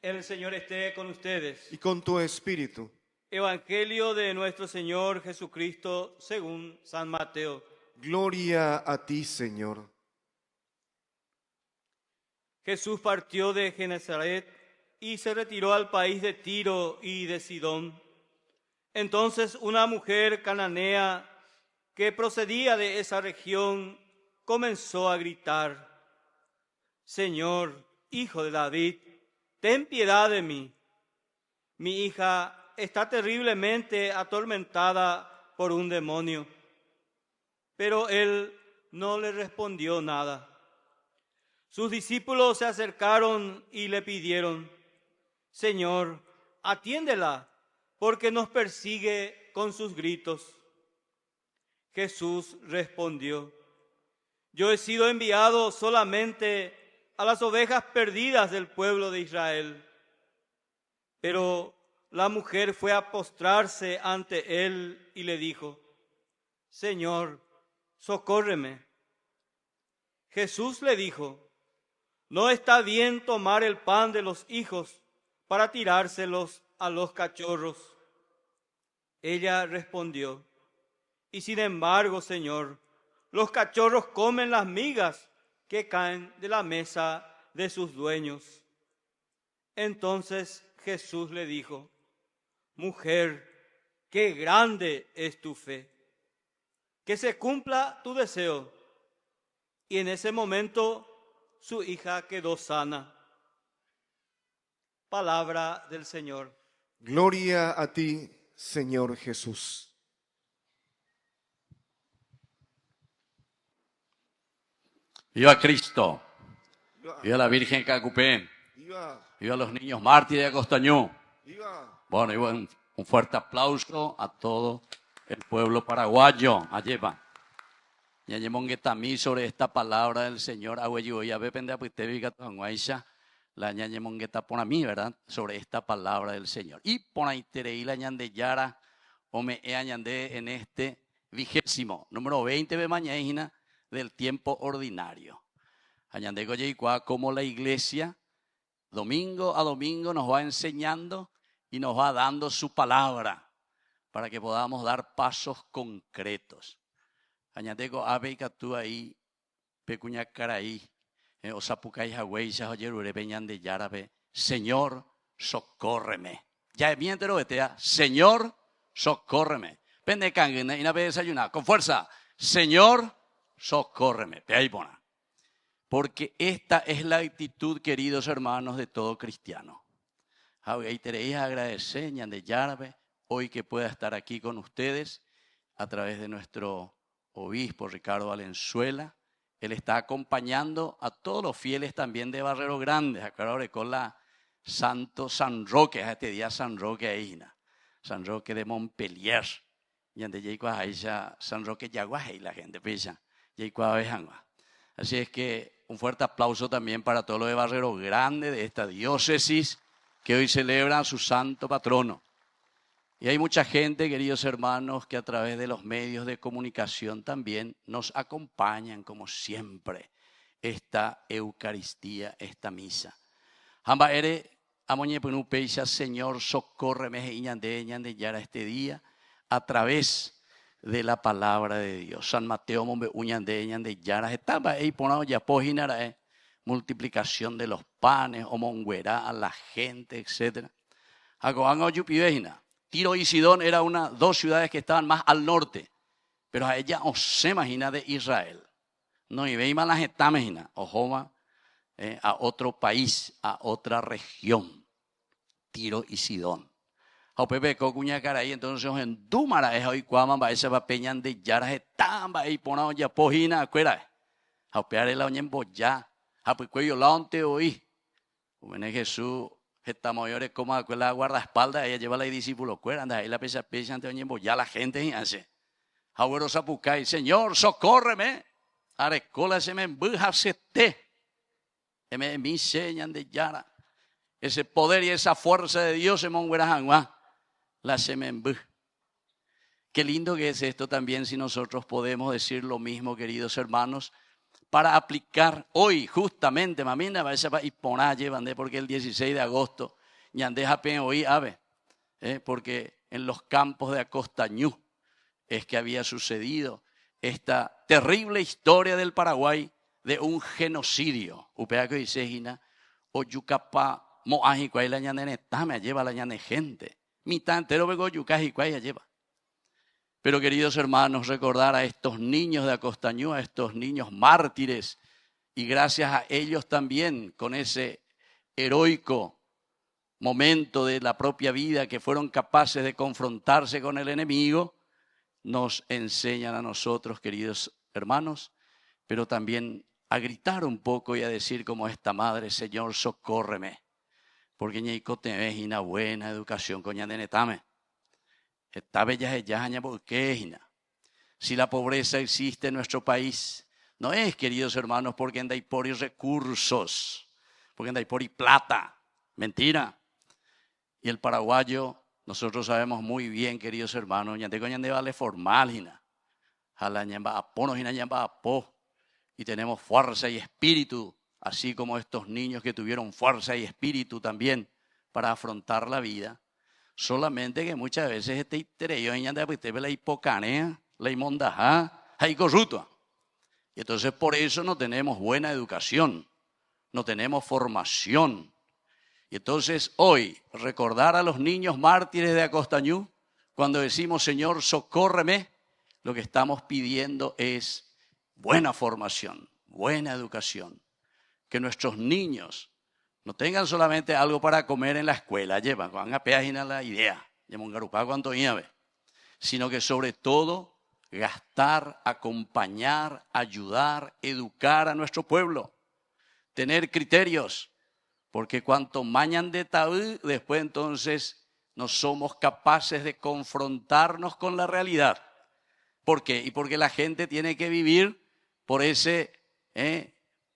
El Señor esté con ustedes. Y con tu espíritu. Evangelio de nuestro Señor Jesucristo según San Mateo. Gloria a ti, Señor. Jesús partió de Genezaret y se retiró al país de Tiro y de Sidón. Entonces una mujer cananea que procedía de esa región comenzó a gritar: Señor, Hijo de David, ten piedad de mí. Mi hija está terriblemente atormentada por un demonio. Pero él no le respondió nada. Sus discípulos se acercaron y le pidieron: Señor, atiéndela, porque nos persigue con sus gritos. Jesús respondió: Yo he sido enviado solamente a las ovejas perdidas del pueblo de Israel. Pero la mujer fue a postrarse ante él y le dijo: Señor, socórreme. Jesús le dijo: No está bien tomar el pan de los hijos para tirárselos a los cachorros. Ella respondió: Y sin embargo, Señor, los cachorros comen las migas que caen de la mesa de sus dueños. Entonces Jesús le dijo: Mujer, qué grande es tu fe. Que se cumpla tu deseo. Y en ese momento su hija quedó sana. Palabra del Señor. Gloria a ti, Señor Jesús. Viva Cristo, viva la Virgen Cacupé, Viva, viva los niños mártires de Acostañú. viva. Bueno, y un fuerte aplauso a todo el pueblo paraguayo. Allí va. Ya ñemonguetamí sobre esta palabra del Señor. Ya depende a usted la ñemongueta por a mí, ¿verdad? Sobre esta palabra del Señor. Y por ahí tereí la ñande yara o me añandé en este 20º, número 20 de mañana del tiempo ordinario. Añandé goyeicua como la iglesia domingo a domingo nos va enseñando y nos va dando su palabra para que podamos dar pasos concretos. Añandego ave tú ahí pecuña caraí o sapucay hawaiisa oyerure peñan de yarabe. Señor, socórreme. Ya es bien entero betea. Señor, socórreme. Pende canguena y una vez desayunar con fuerza. Señor, socórreme. Porque esta es la actitud, queridos hermanos, de todo cristiano. Ahí tenéis agradecer de yarabe hoy que pueda estar aquí con ustedes a través de nuestro obispo Ricardo Valenzuela. Él está acompañando a todos los fieles también de Barrero Grande. Acá con la Santo San Roque, este día San Roque ahí, San Roque de Montpellier. Y ante Yaiqua San Roque Yaguaje la gente pisa. Yaiqua Bejangua. Así es que un fuerte aplauso también para todos los de Barrero Grande, de esta diócesis, que hoy celebran su santo patrono. Y hay mucha gente, queridos hermanos, que a través de los medios de comunicación también nos acompañan, como siempre, esta Eucaristía, esta misa. Hamba ere amoñe penu peisa, Señor, socórreme ñande yara este día a través de la palabra de Dios. San Mateo mombe ñande yara estaba ahí ponado ya pojinara multiplicación de los panes o monguera a la gente, etcétera. Hago yupivejina. Tiro y Sidón eran dos ciudades que estaban más al norte, pero a ella os se imagina de Israel. No, y veis más las imagina, ojoma a otro país, a otra región. Tiro y Sidón. A Pepe Cocuña Caray, entonces en Dúmara es hoy cuaman va esa va peñan de yaras estamba ahí ponado ya pojina acuera. A pear el oñen boya, a pues cuello laonte hoy. Como Jesús. Esta mayores como la guardaespaldas, ella lleva a los discípulos, anda ahí la pesa ante ya la gente y hace. Abuelo Zapucay, Señor, socórreme. Arecola se me embuja te. Me enseñan de yara. Ese poder y esa fuerza de Dios se monguerajangua. La se me embuja. Qué lindo que es esto también si nosotros podemos decir lo mismo, queridos hermanos, para aplicar hoy justamente, mamina, va a y poner porque el 16 de agosto ñandeja pen hoy ave, porque en los campos de Acostañú es que había sucedido esta terrible historia del Paraguay de un genocidio. Upea que dice Gina, o yucapa moajicuay la ñaneneta me lleva la ñane gente. Mitad entero vego yucajicuay ya lleva. Pero queridos hermanos, recordar a estos niños de Acostañú, a estos niños mártires, y gracias a ellos también, con ese heroico momento de la propia vida que fueron capaces de confrontarse con el enemigo, nos enseñan a nosotros, queridos hermanos, pero también a gritar un poco y a decir como esta madre, Señor, socórreme, porque ñeico te una buena educación con ñanenetame. Esta bella ella porque si la pobreza existe en nuestro país, no es, queridos hermanos, porque andai por recursos, porque andai por plata. Mentira. Y el paraguayo, nosotros sabemos muy bien, queridos hermanos, ñanteco ñande vale formal, hina. Jala ñamba apono, hina ñamba apo. Y tenemos fuerza y espíritu, así como estos niños que tuvieron fuerza y espíritu también para afrontar la vida. Solamente que muchas veces este itereyo ñande pues te ve la hipocanea, la imondajá, hay corrupto. Y entonces por eso no tenemos buena educación, no tenemos formación. Y entonces hoy recordar a los niños mártires de Acostañú, cuando decimos Señor, socórreme, lo que estamos pidiendo es buena formación, buena educación. Que nuestros niños no tengan solamente algo para comer en la escuela, llevan, van a peajinar la idea, sino que sobre todo gastar, acompañar, ayudar, educar a nuestro pueblo, tener criterios, porque cuanto mañan de tabú, después entonces no somos capaces de confrontarnos con la realidad. ¿Por qué? Y porque la gente tiene que vivir por ese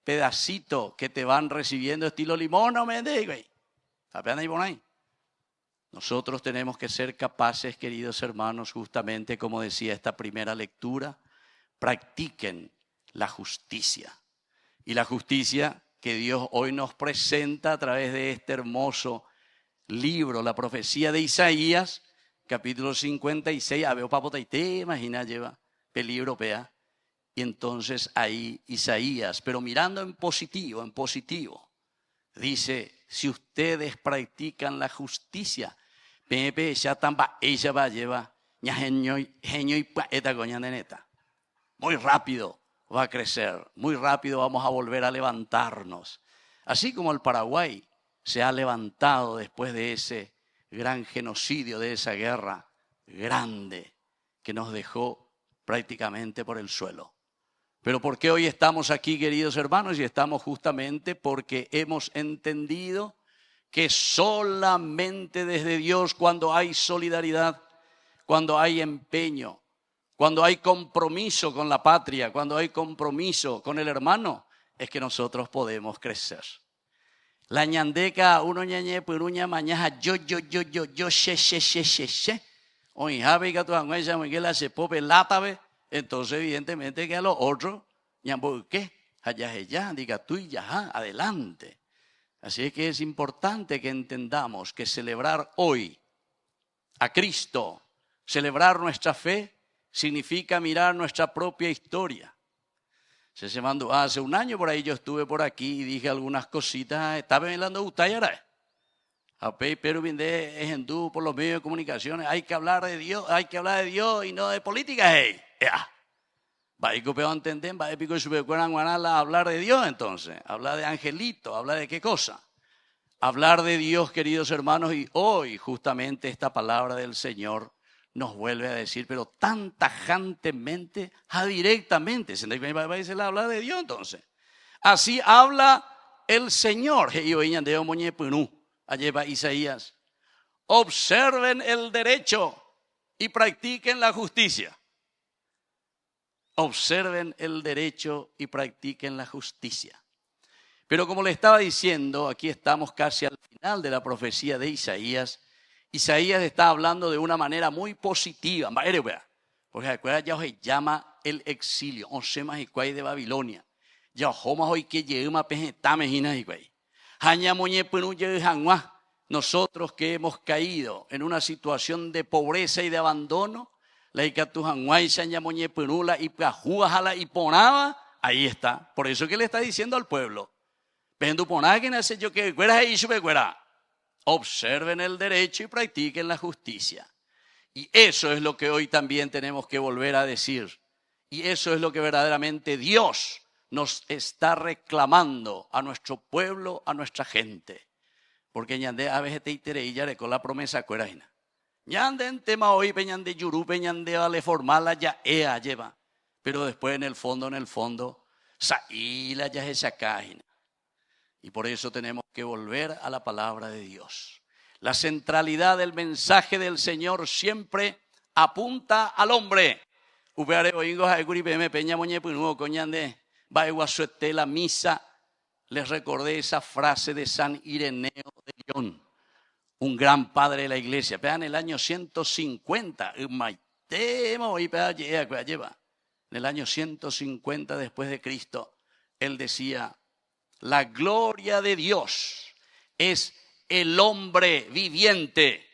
pedacito que te van recibiendo estilo limón, no me güey. Nosotros tenemos que ser capaces, queridos hermanos, justamente como decía esta primera lectura, practiquen la justicia. Y la justicia que Dios hoy nos presenta a través de este hermoso libro, la profecía de Isaías, capítulo 56, aveo papotaité, imagina, lleva peligro, pea. Y entonces ahí Isaías, pero mirando en positivo, dice, si ustedes practican la justicia, muy rápido va a crecer, muy rápido vamos a volver a levantarnos. Así como el Paraguay se ha levantado después de ese gran genocidio, de esa guerra grande que nos dejó prácticamente por el suelo. Pero ¿por qué hoy estamos aquí, queridos hermanos? Y estamos justamente porque hemos entendido que solamente desde Dios, cuando hay solidaridad, cuando hay empeño, cuando hay compromiso con la patria, cuando hay compromiso con el hermano, es que nosotros podemos crecer. La ñandeca, uno ñañe, puruña, mañana, yo, she. Oye, jabe, gato, angüesa, muiguela, se pope, látabe. Entonces, evidentemente, que a los otros, ñambo, ¿qué? Allá, diga tú y ya, adelante. Así es que es importante que entendamos que celebrar hoy a Cristo, celebrar nuestra fe, significa mirar nuestra propia historia. Se mandó hace un año por ahí, yo estuve por aquí y dije algunas cositas. Estaba hablando de Utayara. Pero vinde es hindú por los medios de comunicación. Hay que hablar de Dios y no de política. Va y copeo entender, va épico y subecueran guanala hablar de Dios entonces. Hablar de angelito, hablar de qué cosa. Hablar de Dios, queridos hermanos, y hoy justamente esta palabra del Señor nos vuelve a decir, pero tan tajantemente, directamente. Se le habla de Dios entonces. Así habla el Señor. Allí va Isaías. Observen el derecho y practiquen la justicia. Observen el derecho y practiquen la justicia. Pero como le estaba diciendo, aquí estamos casi al final de la profecía de Isaías. Isaías está hablando de una manera muy positiva. Porque recuerda, ya se llama el exilio. Onsemas y cuay de Babilonia. Ya homas hoy que lleva pejetame hinas y cuay. Haña moñe penu ye hangua. nosotros que hemos caído en una situación de pobreza y de abandono, la Icatujanguaisha, Ñamoñe Perula, y Pajúajala y Ponaba, ahí está. Por eso que le está diciendo al pueblo, observen el derecho y practiquen la justicia. Y eso es lo que hoy también tenemos que volver a decir. Y eso es lo que verdaderamente Dios nos está reclamando a nuestro pueblo, a nuestra gente. Porque ñande a veces te iterei con la promesa cueraina. Ñande en tema hoy peñande yurupe ñande vale formala ya ea lleva. Pero después en el fondo, saíla ya es sacágina. Y por eso tenemos que volver a la palabra de Dios. La centralidad del mensaje del Señor siempre apunta al hombre. Upeare oingos a Eguripeme peña moñe punuo coñande baeguasuete la misa. Les recordé esa frase de San Ireneo de León, un gran padre de la iglesia. En el año 150, en el año 150 después de Cristo, él decía, la gloria de Dios es el hombre viviente.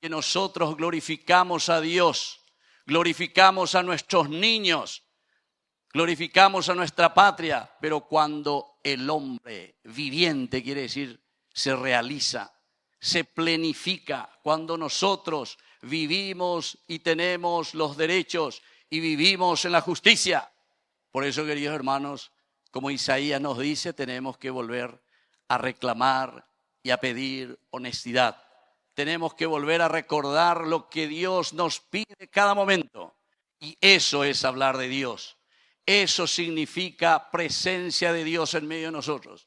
Que nosotros glorificamos a Dios, glorificamos a nuestros niños, glorificamos a nuestra patria, pero cuando el hombre viviente, quiere decir, se realiza, se plenifica, cuando nosotros vivimos y tenemos los derechos y vivimos en la justicia. Por eso, queridos hermanos, como Isaías nos dice, tenemos que volver a reclamar y a pedir honestidad. Tenemos que volver a recordar lo que Dios nos pide cada momento. Y eso es hablar de Dios. Eso significa presencia de Dios en medio de nosotros.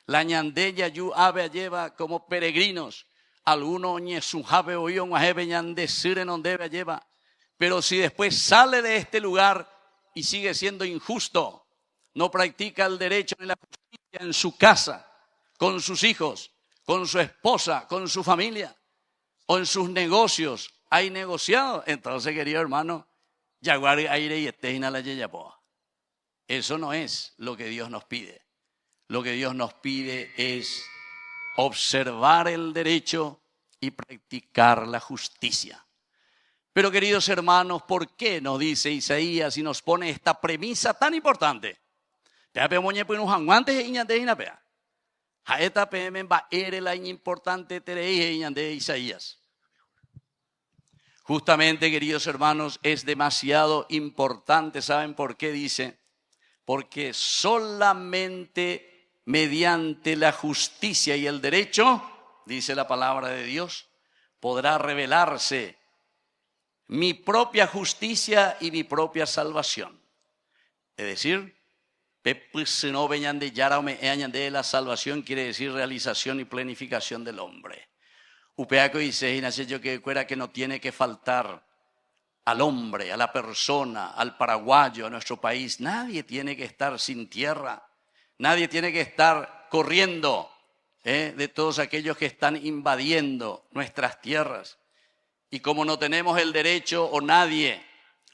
La ñandeya yu ave lleva como peregrinos. Algunos ñesujabe oyon ajebe ñande sire nondebe lleva. Pero si después sale de este lugar y sigue siendo injusto, no practica el derecho ni la justicia en su casa, con sus hijos, con su esposa, con su familia, o en sus negocios, hay negociado. Entonces, querido hermano, yaguar aire y estejina la yeyapoa. Eso no es lo que Dios nos pide. Lo que Dios nos pide es observar el derecho y practicar la justicia. Pero, queridos hermanos, ¿por qué nos dice Isaías y nos pone esta premisa tan importante? Isaías. Justamente, queridos hermanos, es demasiado importante. ¿Saben por qué dice? Porque solamente mediante la justicia y el derecho, dice la palabra de Dios, podrá revelarse mi propia justicia y mi propia salvación. Es decir, la salvación quiere decir realización y planificación del hombre. Upeaco dice, que no tiene que faltar al hombre, a la persona, al paraguayo, a nuestro país. Nadie tiene que estar sin tierra. Nadie tiene que estar corriendo de todos aquellos que están invadiendo nuestras tierras. Y como no tenemos el derecho o nadie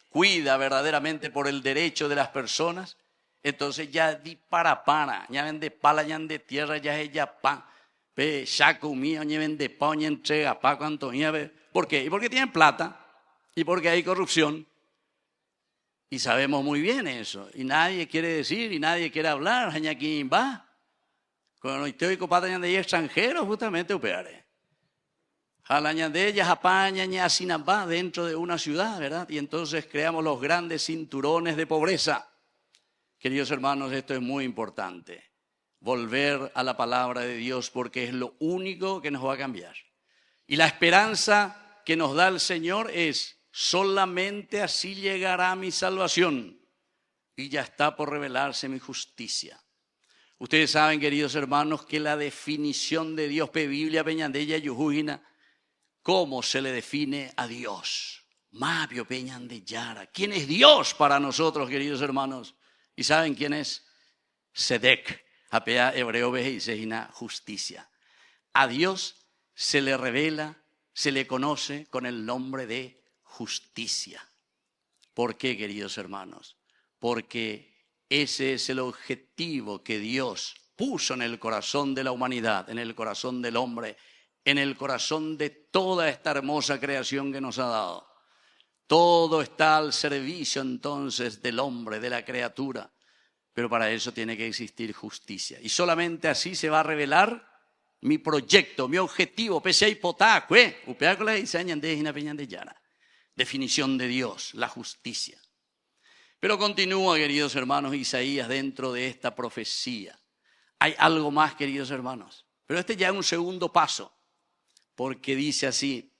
cuida verdaderamente por el derecho de las personas, entonces ya di para, ya vende pala, ya de tierra, ya es ya pa, pe, chaco mío, ya vende pa, ya entrega pa, cuánto, ya ve. ¿Por qué? Y porque tienen plata, y porque hay corrupción. Y sabemos muy bien eso. Y nadie quiere decir, y nadie quiere hablar, ya quién va. Con el teórico pata ya de extranjeros, justamente upeare. Jalaña de ellas apañan y asinambá dentro de una ciudad, ¿verdad? Y entonces creamos los grandes cinturones de pobreza. Queridos hermanos, esto es muy importante. Volver a la palabra de Dios porque es lo único que nos va a cambiar. Y la esperanza que nos da el Señor es solamente así llegará mi salvación y ya está por revelarse mi justicia. Ustedes saben, queridos hermanos, que la definición de Dios, Biblia, Peñandella, Yujujina, ¿cómo se le define a Dios? Mapio Peñandellara. ¿Quién es Dios para nosotros, queridos hermanos? ¿Y saben quién es? Sedek, apea hebreo vejeisejina, justicia. A Dios se le revela, se le conoce con el nombre de justicia. ¿Por qué, queridos hermanos? Porque ese es el objetivo que Dios puso en el corazón de la humanidad, en el corazón del hombre, en el corazón de toda esta hermosa creación que nos ha dado. Todo está al servicio entonces del hombre, de la criatura. Pero para eso tiene que existir justicia. Y solamente así se va a revelar mi proyecto, mi objetivo. Definición de Dios, la justicia. Pero continúa, queridos hermanos, Isaías dentro de esta profecía. Hay algo más, queridos hermanos. Pero este ya es un segundo paso. Porque dice así: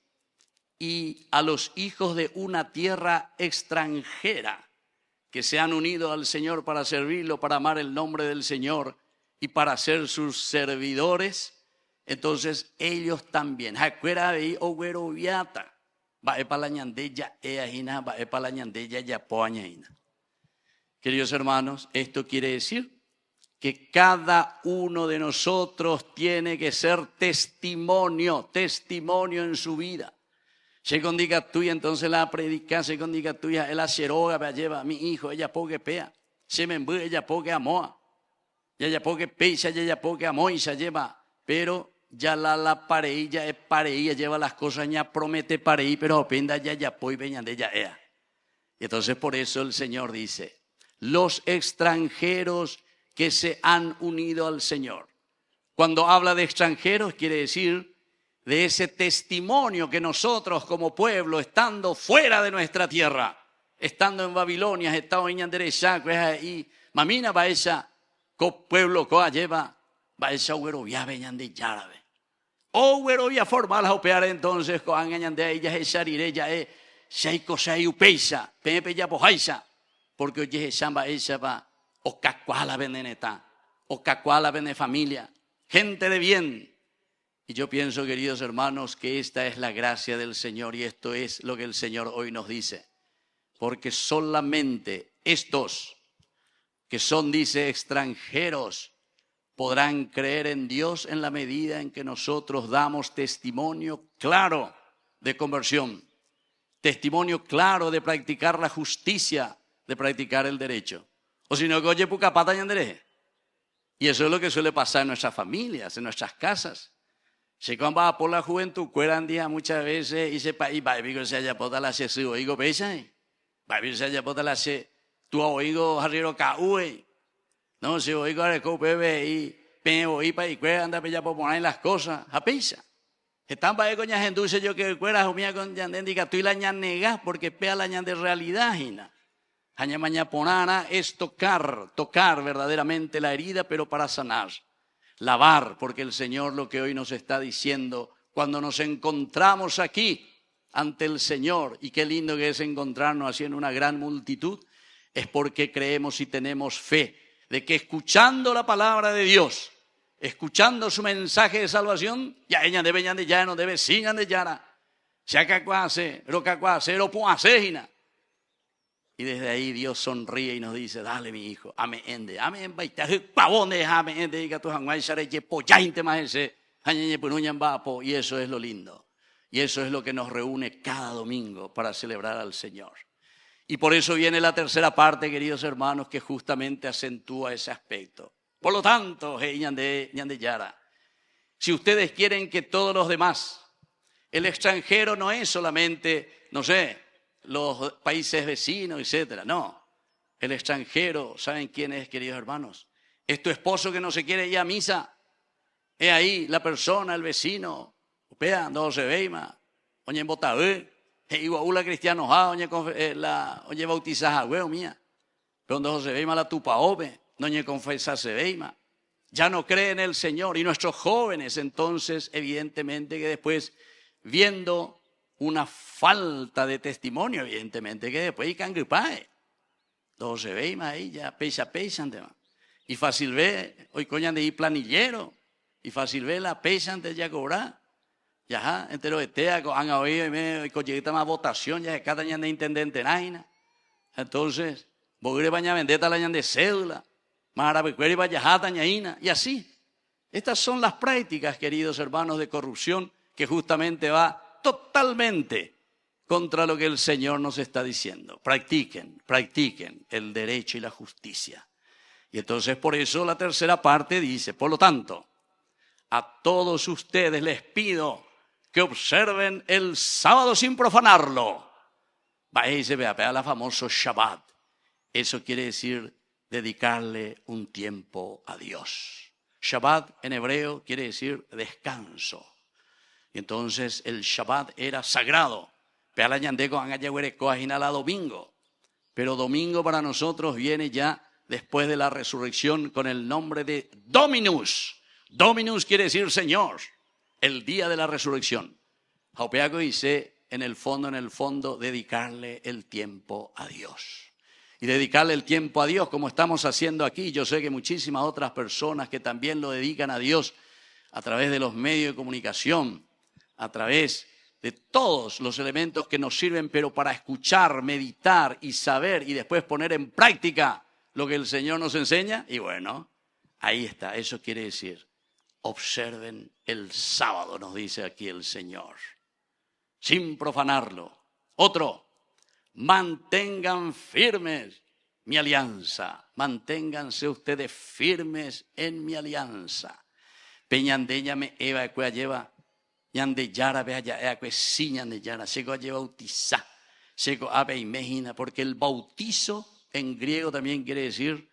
y a los hijos de una tierra extranjera que se han unido al Señor para servirlo, para amar el nombre del Señor y para ser sus servidores, entonces ellos también. Queridos hermanos, esto quiere decir que cada uno de nosotros tiene que ser testimonio en su vida. Se condiga tuya, entonces la predica, se condiga tuya, el aceroga, me lleva a mi hijo, ella poque pea, se me envía, ella poque amoa, ella poque peisa, ella poque amoa y se lleva, pero ya la pareilla es pareilla, lleva las cosas, ya promete pareilla, pero openda ya poi veñan de ella ea. Y entonces por eso el Señor dice, los extranjeros que se han unido al Señor. Cuando habla de extranjeros quiere decir de ese testimonio que nosotros como pueblo, estando fuera de nuestra tierra, estando en Babilonia, estando en Yanderecha, y mamina va esa pueblo coa lleva, va esa huerovia veñan de Yarabe. O huerovia formal a opear entonces coan en de ella es shariré ya es shaiko shai upeisa, pepe ya pojaisa, porque oye samba esa va o cacuala veneneta, o cacuala vene familia, gente de bien. Y yo pienso, queridos hermanos, que esta es la gracia del Señor y esto es lo que el Señor hoy nos dice. Porque solamente estos que son, dice, extranjeros, podrán creer en Dios en la medida en que nosotros damos testimonio claro de conversión, testimonio claro de practicar la justicia, de practicar el derecho. O si no, que oye puca pata yandereje. Y eso es lo que suele pasar en nuestras familias, en nuestras casas. Se comba por la juventud, cueran día muchas veces y se va y se haya pota la se su oigo pesa, va y se haya pota la se tu oigo harriero caue, no se oigo areco bebé y peo y pa y cuera anda ya por poner las cosas a pesa. Están para coña gente yo que cuera humía con yandendica tú y la ñan negas porque pea la ñan de realidad hina. Haña maña ponana es tocar verdaderamente la herida pero para sanar. Lavar, porque el Señor lo que hoy nos está diciendo, cuando nos encontramos aquí ante el Señor, y qué lindo que es encontrarnos así en una gran multitud, es porque creemos y tenemos fe de que escuchando la palabra de Dios, escuchando su mensaje de salvación, ya ella debe ya no debe sigan de yara, se cacuase, lo cacuase, lo puasejina. Y desde ahí Dios sonríe y nos dice, dale mi hijo, ame ende, ame en baita, pavón de ame ende, diga tu hanguay shareye poyainte más ese, hañeñe punuñan vapo, y eso es lo lindo. Y eso es lo que nos reúne cada domingo para celebrar al Señor. Y por eso viene la tercera parte, queridos hermanos, que justamente acentúa ese aspecto. Por lo tanto, ñande yara, si ustedes quieren que todos los demás, el extranjero no es solamente, no sé, los países vecinos, etcétera. No, el extranjero, ¿saben quién es, queridos hermanos? Es tu esposo que no se quiere ir a misa. Es ahí la persona, el vecino. Upea, no se veima. Oye, en Botaú, igual cristiano, oye, bautizada, huevo mía. Pero no se veima la tupa ove, no oye, confesa se veima. Ya no cree en el Señor. Y nuestros jóvenes, entonces, evidentemente, que después, viendo una falta de testimonio, evidentemente, que después hay que angripae. Todo se ve ahí, ya pesa, y fácil ve, hoy coñan de ir planillero, y fácil ve la pesa antes de ya cobrar. Ya, entero de tea, han oído, y coñita más votación, ya cada año de intendente naina. Entonces, bogre baña vendetta la año de cédula, marabecueri vaya jata ñaina, y así. Estas son las prácticas, queridos hermanos, de corrupción, que justamente va totalmente contra lo que el Señor nos está diciendo. Practiquen el derecho y la justicia. Y entonces por eso la tercera parte dice, por lo tanto, a todos ustedes les pido que observen el sábado sin profanarlo. Ahí se ve la famoso Shabbat. Eso quiere decir dedicarle un tiempo a Dios. Shabbat en hebreo quiere decir descanso. Y entonces el Shabbat era sagrado. Domingo. Pero domingo para nosotros viene ya después de la resurrección con el nombre de Dominus. Dominus quiere decir Señor, el día de la resurrección. Jaupeaco dice, en el fondo, dedicarle el tiempo a Dios. Y dedicarle el tiempo a Dios como estamos haciendo aquí. Yo sé que muchísimas otras personas que también lo dedican a Dios a través de los medios de comunicación, a través de todos los elementos que nos sirven, pero para escuchar, meditar y saber y después poner en práctica lo que el Señor nos enseña. Y bueno, ahí está, eso quiere decir, observen el sábado, nos dice aquí el Señor, sin profanarlo. Otro, mantengan firmes mi alianza, manténganse ustedes firmes en mi alianza. Peñandeña me eva que lleva ñande yara vea ya que sí ñande yara se lleva bautizar se ave imagina porque el bautizo en griego también quiere decir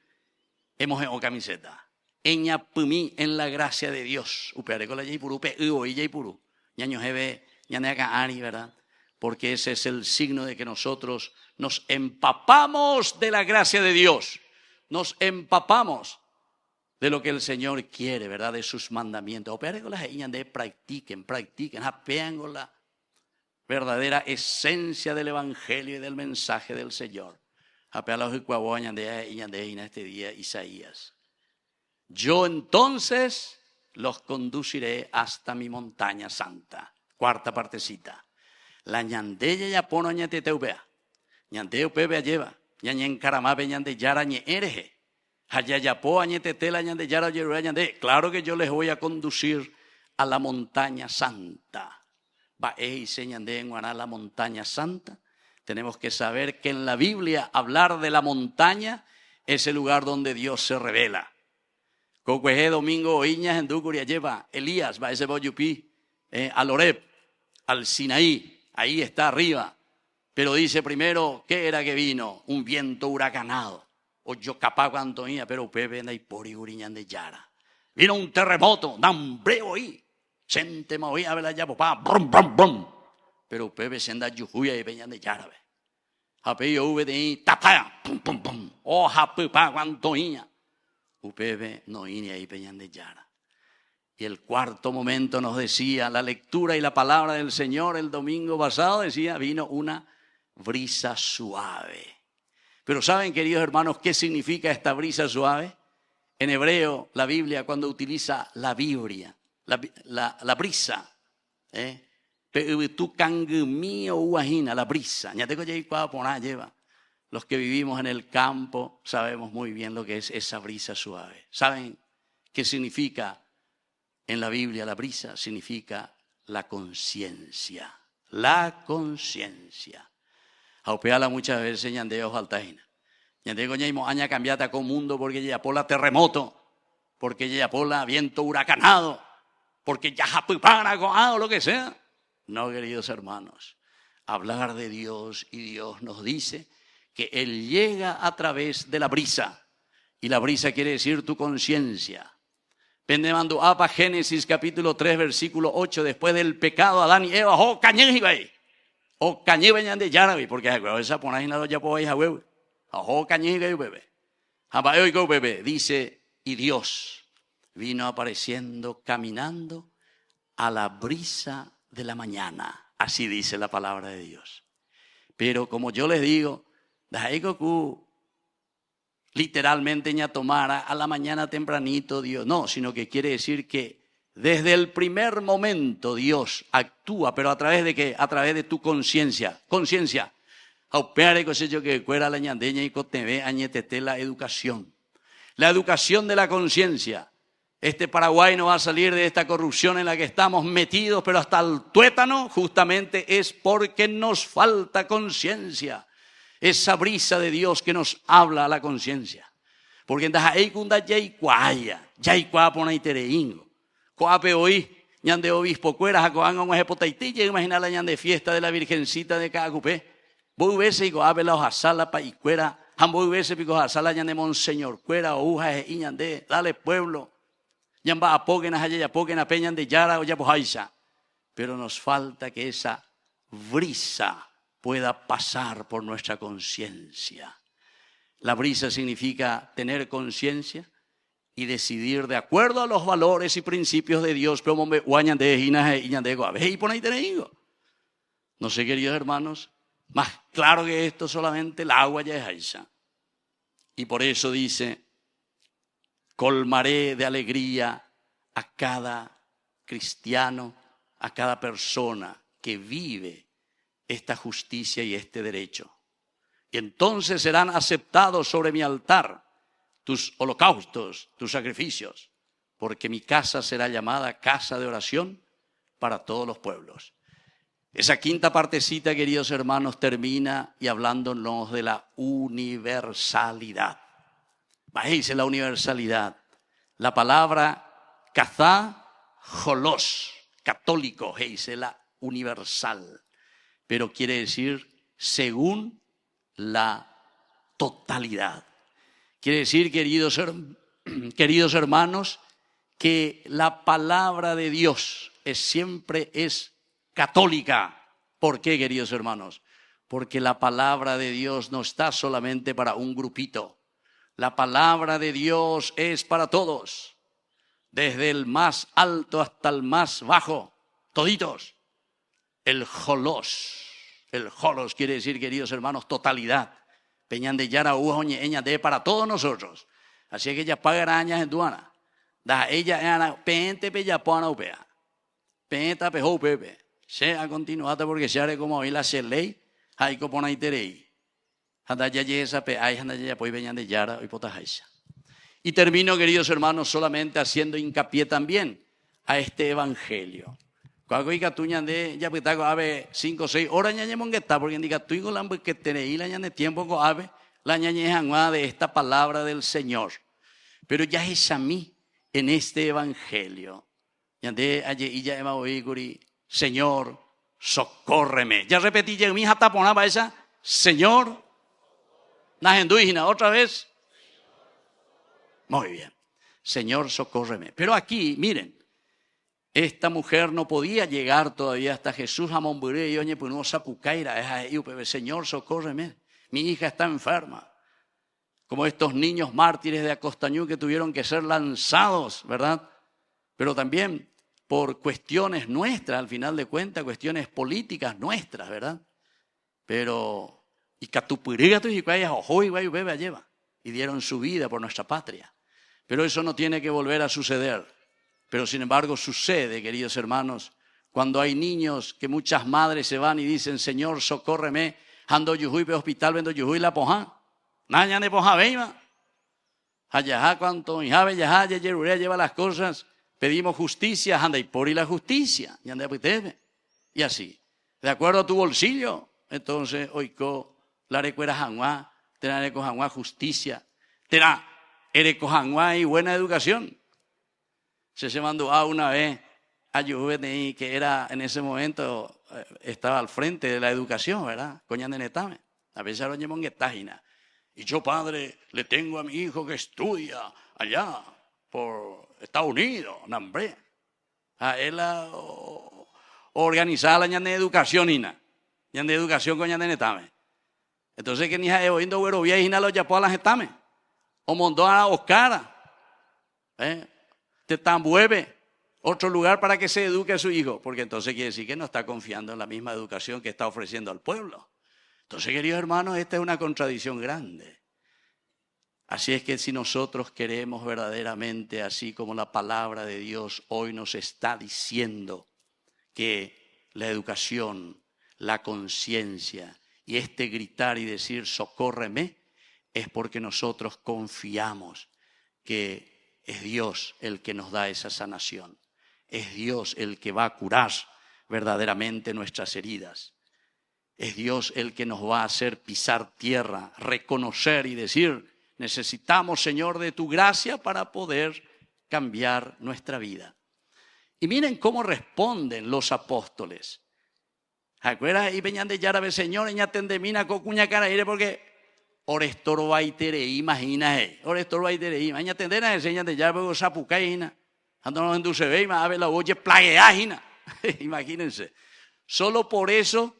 hemos en camiseta eña pumi en la gracia de Dios upere con la yaipuru pe y yaipuru ñaño jeve ñane acá ari, verdad, porque ese es el signo de que nosotros nos empapamos de la gracia de Dios, nos empapamos de lo que el Señor quiere, ¿verdad? De sus mandamientos. Practiquen, apean con la verdadera esencia del Evangelio y del mensaje del Señor. En este día, Isaías. Yo entonces los conduciré hasta mi montaña santa. Cuarta partecita. La ñandella ya pono ñate teubea. Ñandeo pebe lleva. Ñañen caramabe ñande yara ñe ereje. Claro que yo les voy a conducir a la montaña santa. La montaña santa. Tenemos que saber que en la Biblia hablar de la montaña es el lugar donde Dios se revela. Cocueje domingo oiñas en Ducuria lleva Elías, va ese boyupí, al Oreb, al Sinaí, ahí está arriba. Pero dice primero, ¿qué era que vino? Un viento huracanado. O yo capaz cuando iba, pero pepe anda y por uriñan de yara. Vino un terremoto, dan breo ahí. Sente movía a ver allá, papá, brum, brum, brum. Pero pepe se anda yujuya y peñan de yara. Hape yo uve de ahí, tapaya, pum, pum, pum. O hape pa cuando iba. Upepe no iba ahí peñan de yara. Y el cuarto momento nos decía, la lectura y la palabra del Señor el domingo pasado decía, vino una brisa suave. Pero ¿saben, queridos hermanos, qué significa esta brisa suave? En hebreo, la Biblia, cuando utiliza la brisa, la brisa, los que vivimos en el campo sabemos muy bien lo que es esa brisa suave. ¿Saben qué significa en la Biblia la brisa? Significa la conciencia. La conciencia. Aupeala muchas veces ñandeo faltaina. Ñandeo ñaimo aña cambiata con mundo porque ya pola terremoto, porque ya pola viento huracanado, porque ya japipana o lo que sea. No, queridos hermanos, hablar de Dios y Dios nos dice que Él llega a través de la brisa. Y la brisa quiere decir tu conciencia. Pendemando apa Génesis capítulo 3 versículo 8, después del pecado Adán y Eva, oh cañejibay. O cañibe ñande yarabi, porque esa ponáis ya podéis a huevo. Ajo cañibe y bebé. Jamás bebé. Dice, y Dios vino apareciendo, caminando a la brisa de la mañana. Así dice la palabra de Dios. Pero como yo les digo, literalmente ña tomara a la mañana tempranito Dios. No, sino que quiere decir que desde el primer momento Dios actúa, pero ¿a través de qué? A través de tu conciencia. Conciencia. La educación. La educación de la conciencia. Este Paraguay no va a salir de esta corrupción en la que estamos metidos, pero hasta el tuétano, justamente es porque nos falta conciencia. Esa brisa de Dios que nos habla a la conciencia. Porque en ahí kunda yaikuaya pona itereingo. Coape hoy, ñande obispo cuera, jacoanga un ejepotaitilla, imagina la ñande fiesta de la Virgencita de Cacupé. Voy veces y coape la hojasala pa y cuera, voy veces pico hojasala ñande monseñor cuera, oja y ñande, dale pueblo. Ñamba apoquen a ya apoquen a peñan de yara o ya pojaisa. Pero nos falta que esa brisa pueda pasar por nuestra conciencia. La brisa significa tener conciencia y decidir de acuerdo a los valores y principios de Dios. No sé, queridos hermanos, más claro que esto solamente el agua ya es Aisha. Y por eso dice, colmaré de alegría a cada cristiano, a cada persona que vive esta justicia y este derecho. Y entonces serán aceptados sobre mi altar tus holocaustos, tus sacrificios, porque mi casa será llamada casa de oración para todos los pueblos. Esa quinta partecita, queridos hermanos, termina y hablándonos de la universalidad. Dice la universalidad. La palabra kazá, jolos, católico, dice la universal, pero quiere decir según la totalidad. Quiere decir, queridos hermanos, que la palabra de Dios siempre es católica. ¿Por qué, queridos hermanos? Porque la palabra de Dios no está solamente para un grupito. La palabra de Dios es para todos, desde el más alto hasta el más bajo, toditos. El jolos quiere decir, queridos hermanos, totalidad. Peñan de yara de para todos nosotros. Así que ella paga arañas en duana. Da ella era pente peyapona upea. Penta pejo pepe. Se ha continuado porque se haré como hoy la ley. Hay que poner iterei. Anda ya esa pe hay anda ya pues peñan de yara y potajaisa. Y termino, queridos hermanos, solamente haciendo hincapié también a este evangelio. Cuando de ya pitago ave 5 o 6 horas ñañe mongueta porque indica tú y la que tenéis la ñañe tiempo con ave la ñañe jangua de esta palabra del Señor. Pero ya es a mí en este evangelio. Ñande aye y ya ema oiguri, Señor, socórreme. Ya repetí ya mi hasta ponaba esa, Señor, najenduijina otra vez. Muy bien. Señor, socórreme. Pero aquí, miren, esta mujer no podía llegar todavía hasta Jesús. Señor, socórreme. Mi hija está enferma. Como estos niños mártires de Acostañú que tuvieron que ser lanzados, ¿verdad? Pero también por cuestiones nuestras, al final de cuentas, cuestiones políticas nuestras, ¿verdad? Pero, y dieron su vida por nuestra patria. Pero eso no tiene que volver a suceder. Pero sin embargo sucede, queridos hermanos, cuando hay niños que muchas madres se van y dicen, Señor, socórreme, ando yujuy pe hospital, vendo yujuy la poja, naña ne poja veima, hayajá cuanto hijabe yajá, yerurea lleva las cosas, pedimos justicia, anda y por y la justicia, y así, de acuerdo a tu bolsillo, entonces, oiko, la recuera janguá, tena reco janguá justicia, tena ereco janguá y buena educación. Se mandó a una vez a Yuveni, que era en ese momento, estaba al frente de la educación, ¿verdad? Coña de Netame. A veces lo llevan en página. Y yo, padre, le tengo a mi hijo que estudia allá por Estados Unidos, nombre. A él organizaba la ña de educación, Ina. ña de educación coña de Netame. Entonces, que ni ha oído güero vieja lo yapó a la Netame. O mondó a Oscara. Te tambueve otro lugar para que se eduque a su hijo, porque entonces quiere decir que no está confiando en la misma educación que está ofreciendo al pueblo. Entonces, queridos hermanos, esta es una contradicción grande. Así es que si nosotros queremos verdaderamente, así como la palabra de Dios hoy nos está diciendo, que la educación, la conciencia y este gritar y decir socórreme, es porque nosotros confiamos que es Dios el que nos da esa sanación. Es Dios el que va a curar verdaderamente nuestras heridas. Es Dios el que nos va a hacer pisar tierra, reconocer y decir, Necesitamos, Señor, de tu gracia para poder cambiar nuestra vida. Y miren cómo responden los apóstoles. ¿Acuerdas? Y venían de Yarabe, Señor, y atendemina cocuña caraire porque Orestor Baitere, imagina, Orestor Baitere, imagina, atendena, enseñan de Yarabe, Sapucaina, andando en dulce veima, a ver la oye, plagueágina. Imagínense. Solo por eso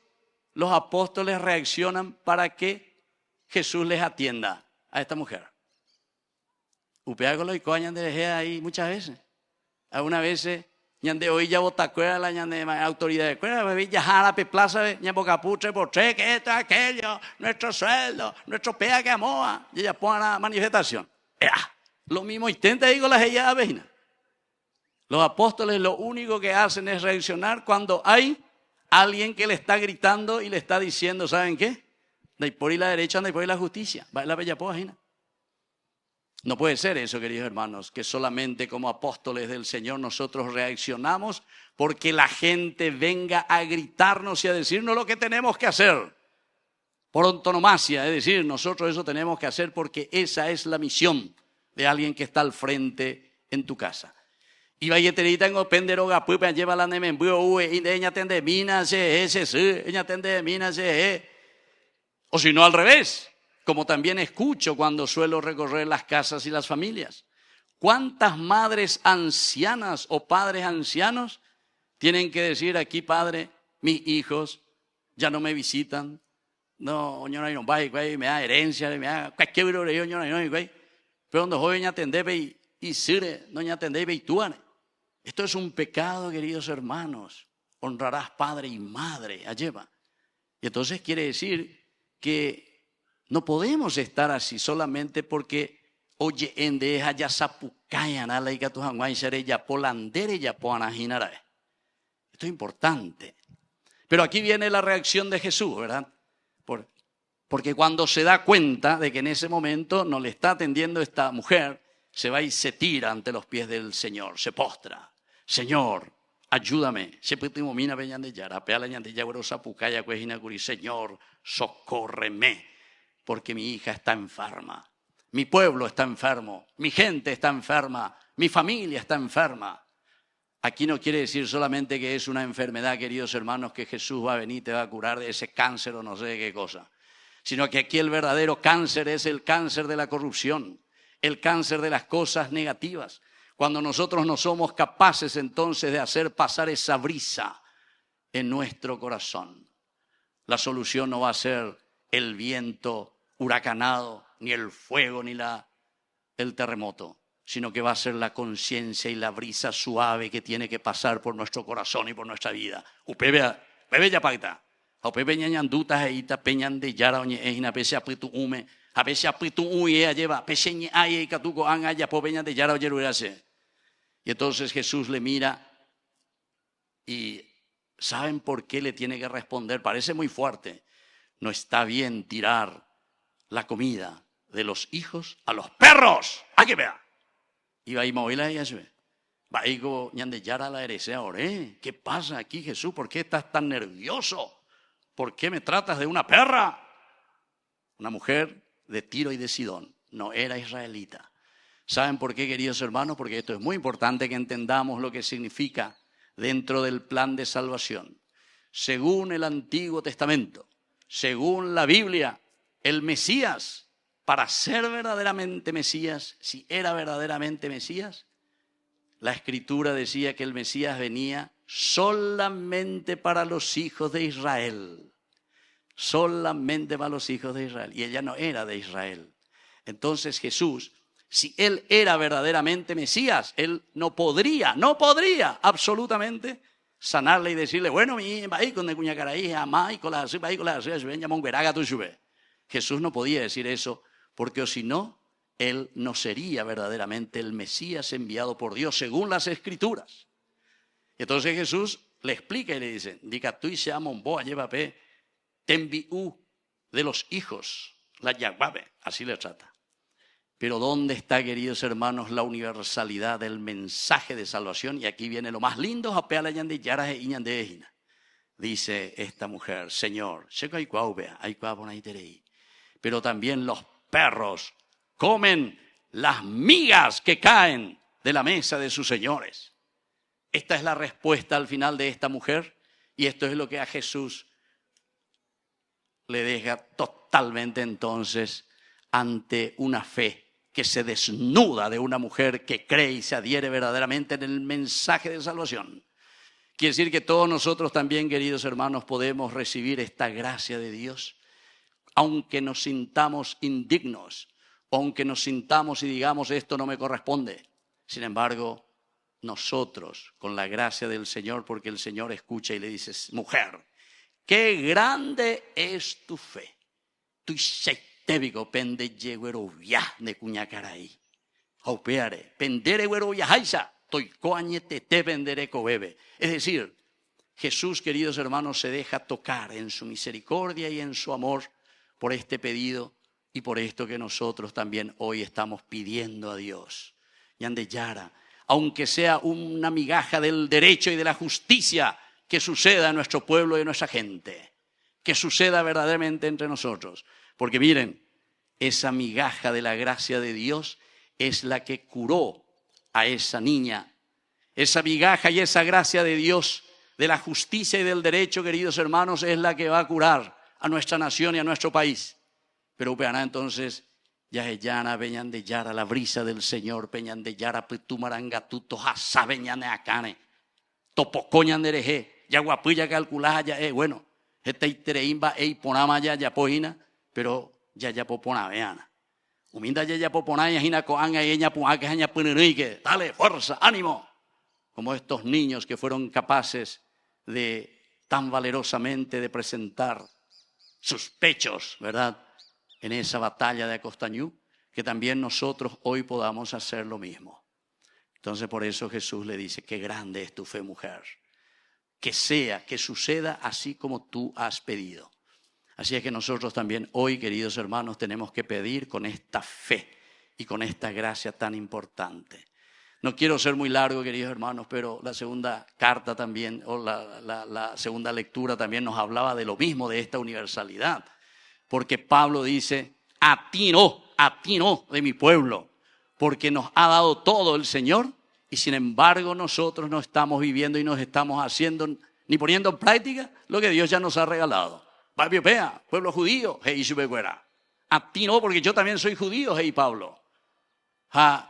los apóstoles reaccionan para que Jesús les atienda a esta mujer. Upeago lo coñan de ahí muchas veces. Algunas veces ñande hoy ya botacuera la ñande autoridad de cuera, bebé ya jara pe plaza ña boca putre por tre que esto aquello, nuestro sueldo, nuestro pea que amoa, y ella pone la manifestación. Lo mismo intenta digo las ella vecina. Los apóstoles lo único que hacen es reaccionar cuando hay alguien que le está gritando y le está diciendo, ¿saben qué? De por y la derecha, de por y la justicia, va la bella página. No puede ser eso, queridos hermanos, que solamente como apóstoles del Señor nosotros reaccionamos porque la gente venga a gritarnos y a decirnos lo que tenemos que hacer. Por antonomasia, es decir, nosotros eso tenemos que hacer porque esa es la misión de alguien que está al frente en tu casa. Y vaya terita en penderoga pupa lleva la nemembio ue y de ella tende mina se ese ella tende mina se o si no al revés. Como también escucho cuando suelo recorrer las casas y las familias. ¿Cuántas madres ancianas o padres ancianos tienen que decir aquí, padre, mis hijos ya no me visitan? No, señora, no va, me da herencia, me da cualquier pero donde joven atendebe y sire, no atendebe y tuane. Esto es un pecado, queridos hermanos. Honrarás padre y madre, alleva. Y entonces quiere decir que no podemos estar así solamente porque oye ende haya sapucayan a la ica tu hanguay sere ya polandere ya poanaginara. Esto es importante. Pero aquí viene la reacción de Jesús, ¿verdad? Porque cuando se da cuenta de que en ese momento no le está atendiendo esta mujer, se va y se tira ante los pies del Señor, se postra. Señor, ayúdame. Señor, socórreme. Porque mi hija está enferma, mi pueblo está enfermo, mi gente está enferma, mi familia está enferma. Aquí no quiere decir solamente que es una enfermedad, queridos hermanos, que Jesús va a venir y te va a curar de ese cáncer o no sé de qué cosa, sino que aquí el verdadero cáncer es el cáncer de la corrupción, el cáncer de las cosas negativas. Cuando nosotros no somos capaces entonces de hacer pasar esa brisa en nuestro corazón, la solución no va a ser el viento huracanado, ni el fuego, ni el terremoto, sino que va a ser la conciencia y la brisa suave que tiene que pasar por nuestro corazón y por nuestra vida. Upebe ya pagta. Upebe ñandutas eita peñan de yara oñe ejina pese apitu ume, a pese apitu uye lleva, pese ñe aye katuko an aya pobeñan de yara oyerurase. Y entonces Jesús le mira y ¿saben por qué le tiene que responder? Parece muy fuerte. No está bien tirar la comida de los hijos a los perros. Aquí vea. Y va a ir movila y eso. Va a ir ñande yara la herencia ahora. ¿Qué pasa aquí, Jesús? ¿Por qué estás tan nervioso? ¿Por qué me tratas de una perra? Una mujer de Tiro y de Sidón. No era israelita. ¿Saben por qué, queridos hermanos? Porque esto es muy importante que entendamos lo que significa dentro del plan de salvación. Según el Antiguo Testamento, según la Biblia, el Mesías, para ser verdaderamente Mesías, si era verdaderamente Mesías, la Escritura decía que el Mesías venía solamente para los hijos de Israel. Solamente para los hijos de Israel. Y ella no era de Israel. Entonces Jesús, si él era verdaderamente Mesías, él no podría absolutamente sanarle y decirle, bueno, Jesús no podía decir eso, porque si no, él no sería verdaderamente el Mesías enviado por Dios, según las Escrituras. Entonces Jesús le explica y le dice, de los hijos, la Yagbabe, así le trata. Pero ¿dónde está, queridos hermanos, la universalidad del mensaje de salvación? Y aquí viene lo más lindo. Dice esta mujer, Señor, pero también los perros comen las migas que caen de la mesa de sus señores. Esta es la respuesta al final de esta mujer, y esto es lo que a Jesús le deja totalmente entonces ante una fe que se desnuda de una mujer que cree y se adhiere verdaderamente en el mensaje de salvación. Quiere decir que todos nosotros también, queridos hermanos, podemos recibir esta gracia de Dios, aunque nos sintamos indignos, aunque nos sintamos y digamos esto no me corresponde. Sin embargo, nosotros, con la gracia del Señor, porque el Señor escucha y le dice, mujer, qué grande es tu fe. Tu seitebico pende yeguero ya de cuñacaray. Aupeare, pendere güero viajaisa, toicoañete te pendere cobebe. Es decir, Jesús, queridos hermanos, se deja tocar en su misericordia y en su amor por este pedido y por esto que nosotros también hoy estamos pidiendo a Dios. Yande Yara, aunque sea una migaja del derecho y de la justicia que suceda en nuestro pueblo y en nuestra gente, que suceda verdaderamente entre nosotros. Porque miren, esa migaja de la gracia de Dios es la que curó a esa niña. Esa migaja y esa gracia de Dios, de la justicia y del derecho, queridos hermanos, es la que va a curar a nuestra nación y a nuestro país. Pero peana entonces, ya ellana veñan de yara la brisa del Señor, peñan de yara petumarangatuto hasa veñan de acane, topocoñan de reje, ya guapuya calculada ya bueno, este itereimba ponama ya poina, pero ya popona veana. Huminda ya popona ya hina coanga y ella puaca ya punerique, dale fuerza, ánimo. Como estos niños que fueron capaces de tan valerosamente de presentar sus pechos, ¿verdad?, en esa batalla de Acostañú, que también nosotros hoy podamos hacer lo mismo. Entonces por eso Jesús le dice, qué grande es tu fe, mujer. Que sea, que suceda así como tú has pedido. Así es que nosotros también hoy, queridos hermanos, tenemos que pedir con esta fe y con esta gracia tan importante. No quiero ser muy largo, queridos hermanos, pero la segunda carta también, o la segunda lectura también nos hablaba de lo mismo, de esta universalidad. Porque Pablo dice, a ti no de mi pueblo, porque nos ha dado todo el Señor y sin embargo nosotros no estamos viviendo y nos estamos haciendo ni poniendo en práctica lo que Dios ya nos ha regalado. Pueblo judío, hey, a ti no, porque yo también soy judío, hey, Pablo. Así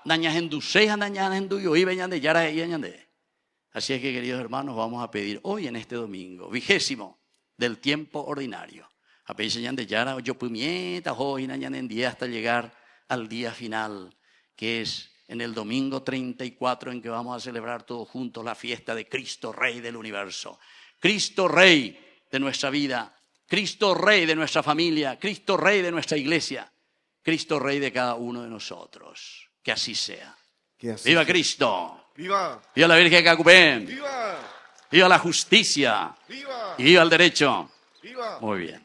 es que, queridos hermanos, vamos a pedir hoy en este domingo, 20º del tiempo ordinario. A pedir de Yara, yo pumieta, hoy en día hasta llegar al día final, que es en el domingo 34, en que vamos a celebrar todos juntos la fiesta de Cristo Rey del universo. Cristo Rey de nuestra vida, Cristo Rey de nuestra familia, Cristo Rey de nuestra iglesia, Cristo Rey de cada uno de nosotros. Que así sea. ¡Viva Cristo! ¡Viva! ¡Viva la Virgen de Cacupén! ¡Viva! ¡Viva la justicia! ¡Viva! ¡Y viva el derecho! ¡Viva! Muy bien.